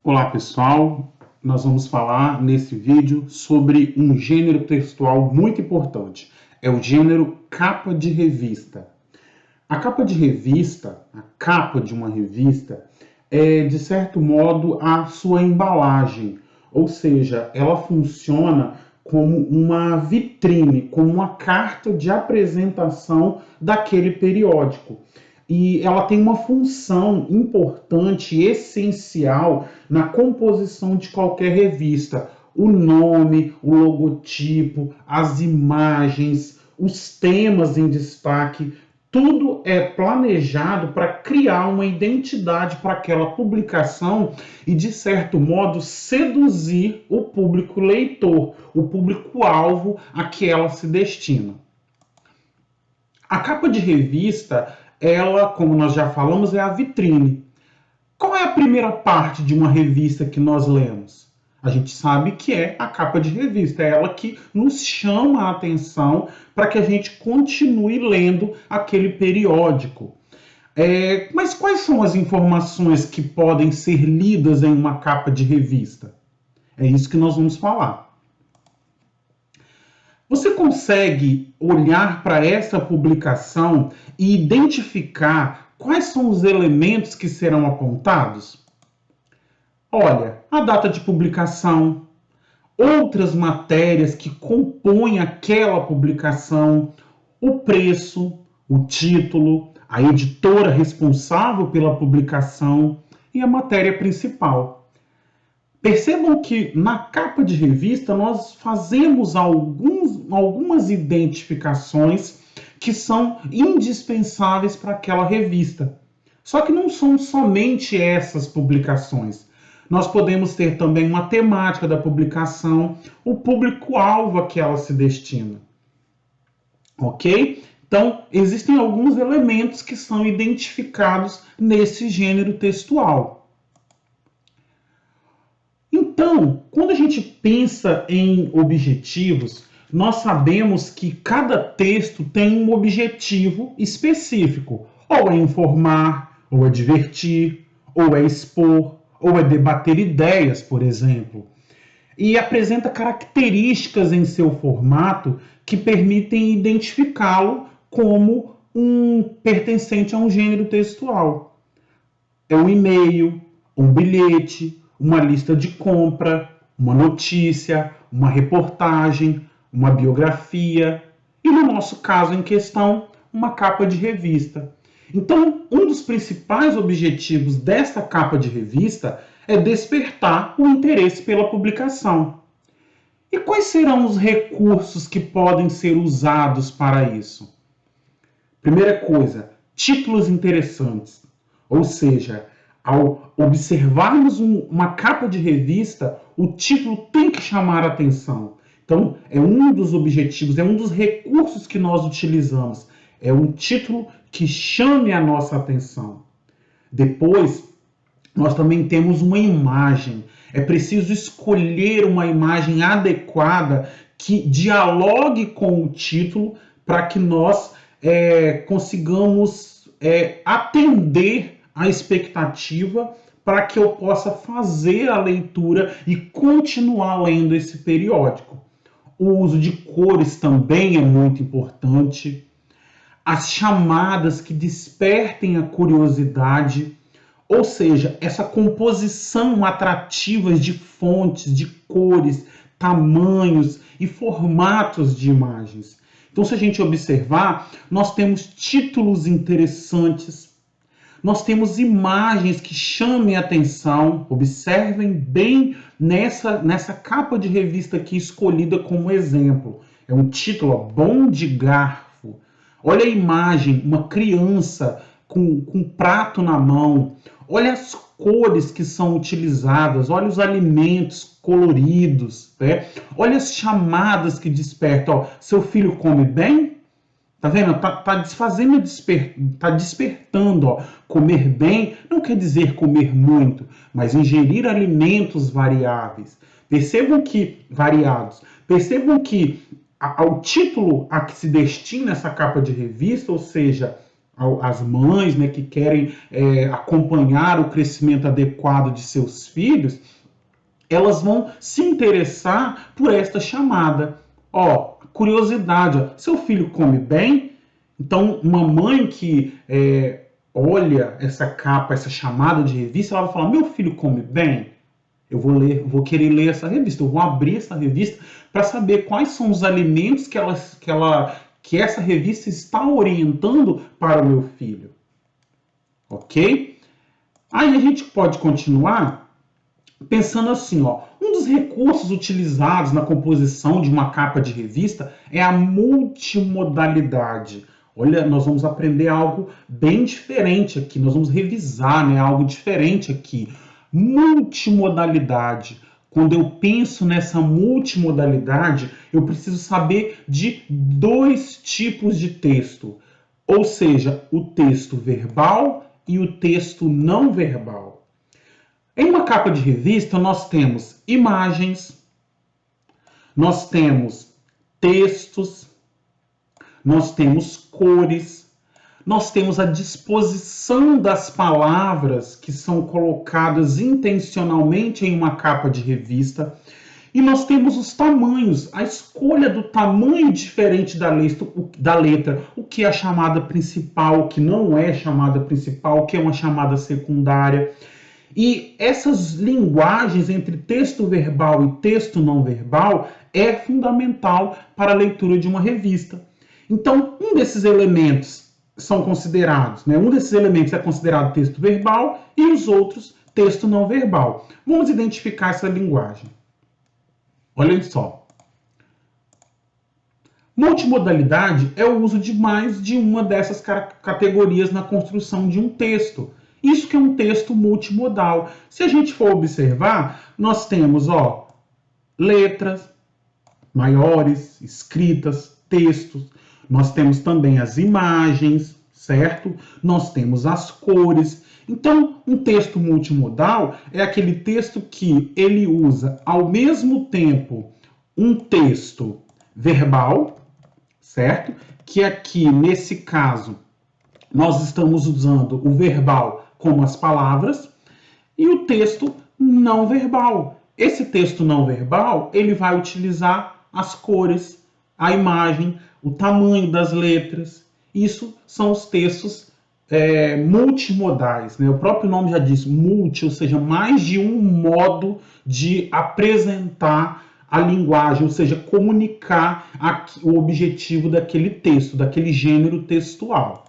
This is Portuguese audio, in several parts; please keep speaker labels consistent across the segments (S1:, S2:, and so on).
S1: Olá pessoal, nós vamos falar nesse vídeo sobre um gênero textual muito importante, é o gênero capa de revista. A capa de revista, a capa de uma revista, é de certo modo a sua embalagem, ou seja, ela funciona como uma vitrine, como uma carta de apresentação daquele periódico. E ela tem uma função importante, essencial na composição de qualquer revista. O nome, o logotipo, as imagens, os temas em destaque, tudo é planejado para criar uma identidade para aquela publicação e, de certo modo, seduzir o público leitor, o público-alvo a que ela se destina. A capa de revista, ela, como nós já falamos, é a vitrine. Qual é a primeira parte de uma revista que nós lemos? A gente sabe que é a capa de revista, é ela que nos chama a atenção para que a gente continue lendo aquele periódico. Mas quais são as informações que podem ser lidas em uma capa de revista? É isso que nós vamos falar. Você consegue olhar para essa publicação e identificar quais são os elementos que serão apontados? Olha, a data de publicação, outras matérias que compõem aquela publicação, o preço, o título, a editora responsável pela publicação e a matéria principal. Percebam que na capa de revista nós fazemos algumas identificações que são indispensáveis para aquela revista. Só que não são somente essas publicações. Nós podemos ter também uma temática da publicação, o público-alvo a que ela se destina. Ok? Então, existem alguns elementos que são identificados nesse gênero textual. Então, quando a gente pensa em objetivos, nós sabemos que cada texto tem um objetivo específico. Ou é informar, ou é divertir, ou é expor, ou é debater ideias, por exemplo. E apresenta características em seu formato que permitem identificá-lo como um pertencente a um gênero textual. É um e-mail, um bilhete, uma lista de compra, uma notícia, uma reportagem, uma biografia e, no nosso caso em questão, uma capa de revista. Então, um dos principais objetivos dessa capa de revista é despertar o interesse pela publicação. E quais serão os recursos que podem ser usados para isso? Primeira coisa, títulos interessantes, ou seja, ao observarmos uma capa de revista, o título tem que chamar a atenção. Então, é um dos objetivos, é um dos recursos que nós utilizamos. É um título que chame a nossa atenção. Depois, nós também temos uma imagem. É preciso escolher uma imagem adequada que dialogue com o título para que nós consigamos atender a expectativa para que eu possa fazer a leitura e continuar lendo esse periódico. O uso de cores também é muito importante. As chamadas que despertem a curiosidade, ou seja, essa composição atrativa de fontes, de cores, tamanhos e formatos de imagens. Então, se a gente observar, nós temos títulos interessantes, nós temos imagens que chamem a atenção. Observem bem nessa capa de revista aqui escolhida como exemplo. É um título, ó, Bom de Garfo. Olha a imagem, uma criança com um prato na mão. Olha as cores que são utilizadas, olha os alimentos coloridos, né? Olha as chamadas que despertam. Ó, seu filho come bem? Tá vendo? Tá despertando. Ó. Comer bem não quer dizer comer muito, mas ingerir alimentos variáveis. Variados. Percebam que ao título a que se destina essa capa de revista, ou seja, as mães, né, que querem acompanhar o crescimento adequado de seus filhos, elas vão se interessar por esta chamada. Ó, curiosidade, ó, seu filho come bem? Então, uma mãe que olha essa capa, essa chamada de revista, ela vai falar: meu filho come bem? Eu vou ler, vou querer ler essa revista, eu vou abrir essa revista para saber quais são os alimentos que essa revista está orientando para o meu filho. Ok? Aí a gente pode continuar pensando assim, ó, um dos recursos utilizados na composição de uma capa de revista é a multimodalidade. Olha, nós vamos aprender algo bem diferente aqui, nós vamos revisar, né, algo diferente aqui. Multimodalidade. Quando eu penso nessa multimodalidade, eu preciso saber de dois tipos de texto, ou seja, o texto verbal e o texto não verbal. Em uma capa de revista, nós temos imagens, nós temos textos, nós temos cores, nós temos a disposição das palavras que são colocadas intencionalmente em uma capa de revista, e nós temos os tamanhos, a escolha do tamanho diferente da letra, o que é a chamada principal, o que não é chamada principal, o que é uma chamada secundária. E essas linguagens entre texto verbal e texto não verbal é fundamental para a leitura de uma revista. Então, um desses elementos são considerados, né? Um desses elementos é considerado texto verbal e os outros texto não verbal. Vamos identificar essa linguagem. Olhem só. Multimodalidade é o uso de mais de uma dessas categorias na construção de um texto. Isso que é um texto multimodal. Se a gente for observar, nós temos, ó, letras maiores, escritas, textos. Nós temos também as imagens, certo? Nós temos as cores. Então, um texto multimodal é aquele texto que ele usa, ao mesmo tempo, um texto verbal, certo? Que aqui, nesse caso, nós estamos usando o verbal como as palavras, e o texto não verbal. Esse texto não verbal, ele vai utilizar as cores, a imagem, o tamanho das letras. Isso são os textos multimodais, né? O próprio nome já diz multi, ou seja, mais de um modo de apresentar a linguagem, ou seja, comunicar o objetivo daquele texto, daquele gênero textual.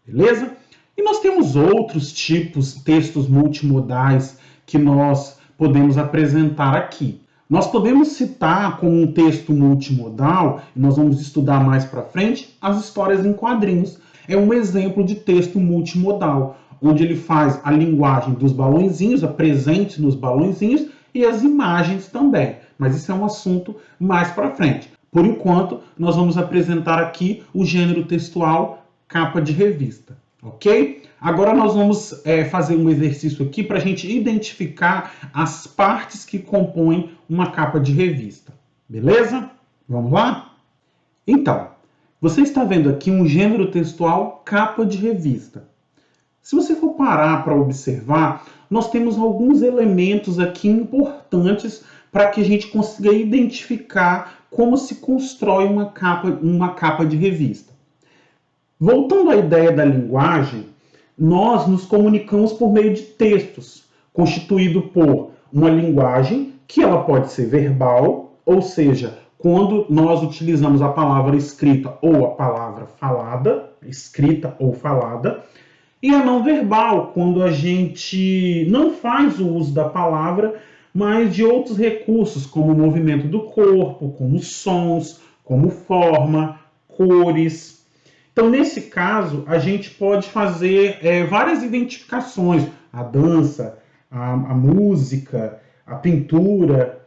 S1: Beleza? E nós temos outros tipos, textos multimodais, que nós podemos apresentar aqui. Nós podemos citar como um texto multimodal, e nós vamos estudar mais para frente, as histórias em quadrinhos. É um exemplo de texto multimodal, onde ele faz a linguagem dos balõezinhos, presente nos balõezinhos, e as imagens também. Mas isso é um assunto mais para frente. Por enquanto, nós vamos apresentar aqui o gênero textual capa de revista. Ok? Agora nós vamos fazer um exercício aqui para a gente identificar as partes que compõem uma capa de revista. Beleza? Vamos lá? Então, você está vendo aqui um gênero textual capa de revista. Se você for parar para observar, nós temos alguns elementos aqui importantes para que a gente consiga identificar como se constrói uma capa de revista. Voltando à ideia da linguagem, nós nos comunicamos por meio de textos, constituído por uma linguagem que ela pode ser verbal, ou seja, quando nós utilizamos a palavra escrita ou a palavra falada, escrita ou falada, e a não verbal, quando a gente não faz o uso da palavra, mas de outros recursos, como o movimento do corpo, como sons, como forma, cores. Então, nesse caso, a gente pode fazer várias identificações, a dança, a música, a pintura.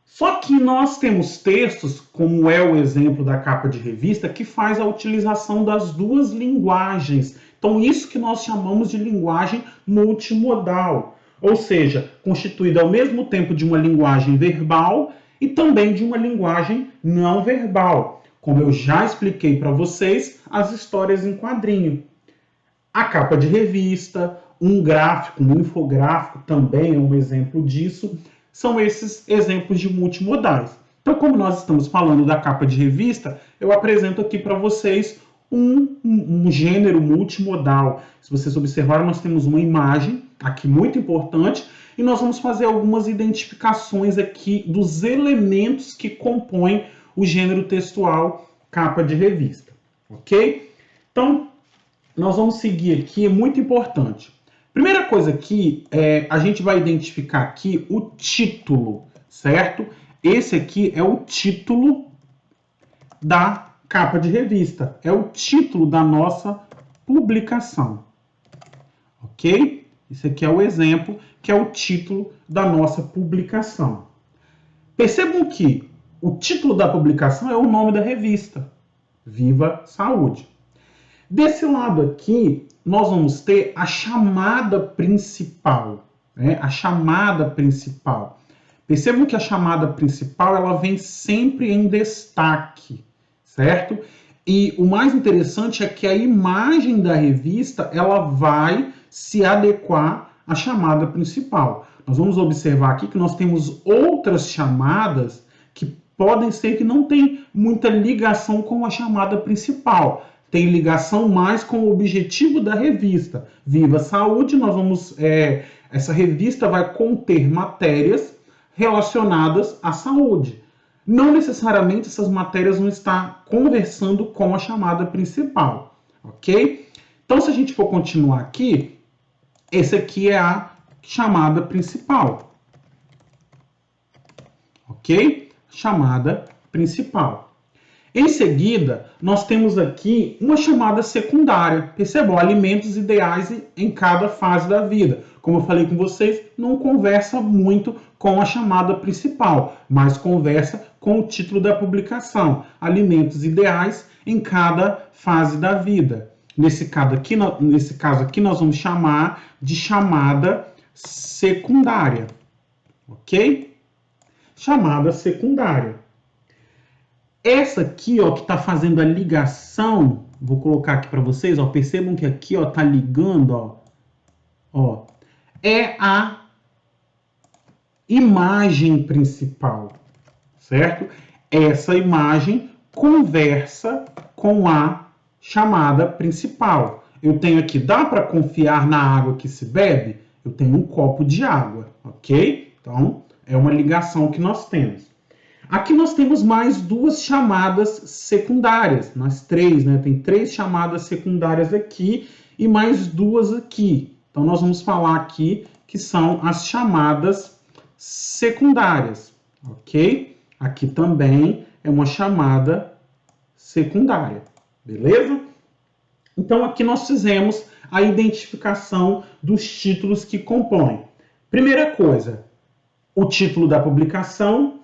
S1: Só que nós temos textos, como é o exemplo da capa de revista, que faz a utilização das duas linguagens. Então, isso que nós chamamos de linguagem multimodal, ou seja, constituída ao mesmo tempo de uma linguagem verbal e também de uma linguagem não verbal. Como eu já expliquei para vocês, as histórias em quadrinho. A capa de revista, um gráfico, um infográfico também é um exemplo disso. São esses exemplos de multimodais. Então, como nós estamos falando da capa de revista, eu apresento aqui para vocês um gênero multimodal. Se vocês observarem, nós temos uma imagem aqui muito importante e nós vamos fazer algumas identificações aqui dos elementos que compõem o gênero textual capa de revista, ok? Então, nós vamos seguir aqui, é muito importante. Primeira coisa aqui, a gente vai identificar aqui o título, certo? Esse aqui é o título da capa de revista, é o título da nossa publicação, ok? Esse aqui é o exemplo, que é o título da nossa publicação. Percebam que o título da publicação é o nome da revista, Viva Saúde. Desse lado aqui, nós vamos ter a chamada principal, né? A chamada principal. Percebam que a chamada principal ela vem sempre em destaque, certo? E o mais interessante é que a imagem da revista ela vai se adequar à chamada principal. Nós vamos observar aqui que nós temos outras chamadas que podem ser que não tem muita ligação com a chamada principal. Tem ligação mais com o objetivo da revista. Viva Saúde, nós vamos, essa revista vai conter matérias relacionadas à saúde. Não necessariamente essas matérias vão estar conversando com a chamada principal, ok? Então, se a gente for continuar aqui, essa aqui é a chamada principal, ok? Chamada principal. Em seguida, nós temos aqui uma chamada secundária. Percebam, alimentos ideais em cada fase da vida. Como eu falei com vocês, não conversa muito com a chamada principal, mas conversa com o título da publicação. Alimentos ideais em cada fase da vida. Nesse caso aqui, nós vamos chamar de chamada secundária. Ok? Chamada secundária. Essa aqui, ó, que está fazendo a ligação, vou colocar aqui para vocês, ó, percebam que aqui, ó, tá ligando, ó, é a imagem principal, certo? Essa imagem conversa com a chamada principal. Eu tenho aqui, dá para confiar na água que se bebe? Eu tenho um copo de água, ok? Então, é uma ligação que nós temos. Aqui nós temos mais duas chamadas secundárias, nós três, né? Tem três chamadas secundárias aqui e mais duas aqui. Então nós vamos falar aqui que são as chamadas secundárias, ok? Aqui também é uma chamada secundária, beleza? Então aqui nós fizemos a identificação dos títulos que compõem. Primeira coisa, o título da publicação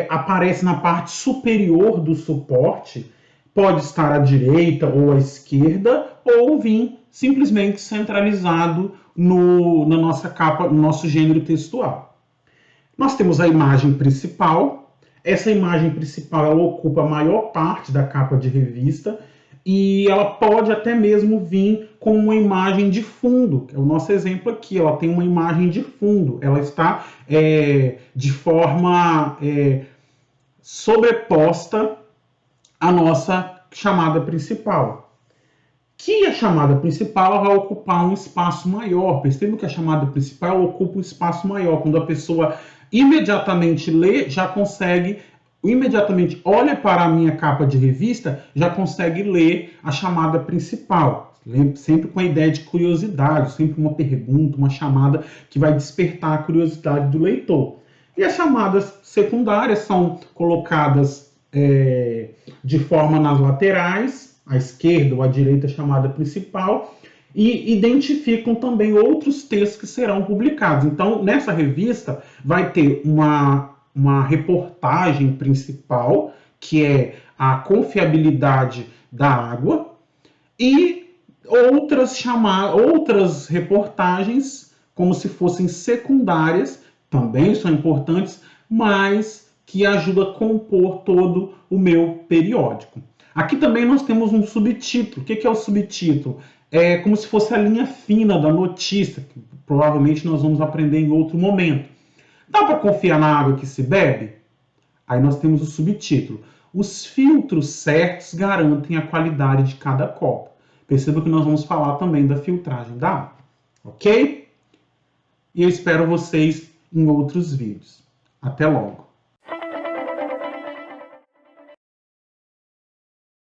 S1: aparece na parte superior do suporte, pode estar à direita ou à esquerda, ou vir simplesmente centralizado na nossa capa, no nosso gênero textual. Nós temos a imagem principal. Essa imagem principal ela ocupa a maior parte da capa de revista e ela pode até mesmo vir com uma imagem de fundo, que é o nosso exemplo aqui. Ela tem uma imagem de fundo, ela está de forma sobreposta à nossa chamada principal. Que a chamada principal vai ocupar um espaço maior. Percebam que a chamada principal ocupa um espaço maior. Quando a pessoa imediatamente lê, já consegue, imediatamente olha para a minha capa de revista, já consegue ler a chamada principal. Sempre com a ideia de curiosidade, sempre uma pergunta, uma chamada que vai despertar a curiosidade do leitor. E as chamadas secundárias são colocadas de forma nas laterais, à esquerda ou à direita, a chamada principal, e identificam também outros textos que serão publicados. Então, nessa revista, vai ter uma reportagem principal, que é a confiabilidade da água, e outras reportagens, como se fossem secundárias, também são importantes, mas que ajudam a compor todo o meu periódico. Aqui também nós temos um subtítulo. O que é o subtítulo? é como se fosse a linha fina da notícia, que provavelmente nós vamos aprender em outro momento. Dá para confiar na água que se bebe? Aí nós temos o subtítulo. Os filtros certos garantem a qualidade de cada copo. Perceba que nós vamos falar também da filtragem da água, ok? E eu espero vocês em outros vídeos. Até logo!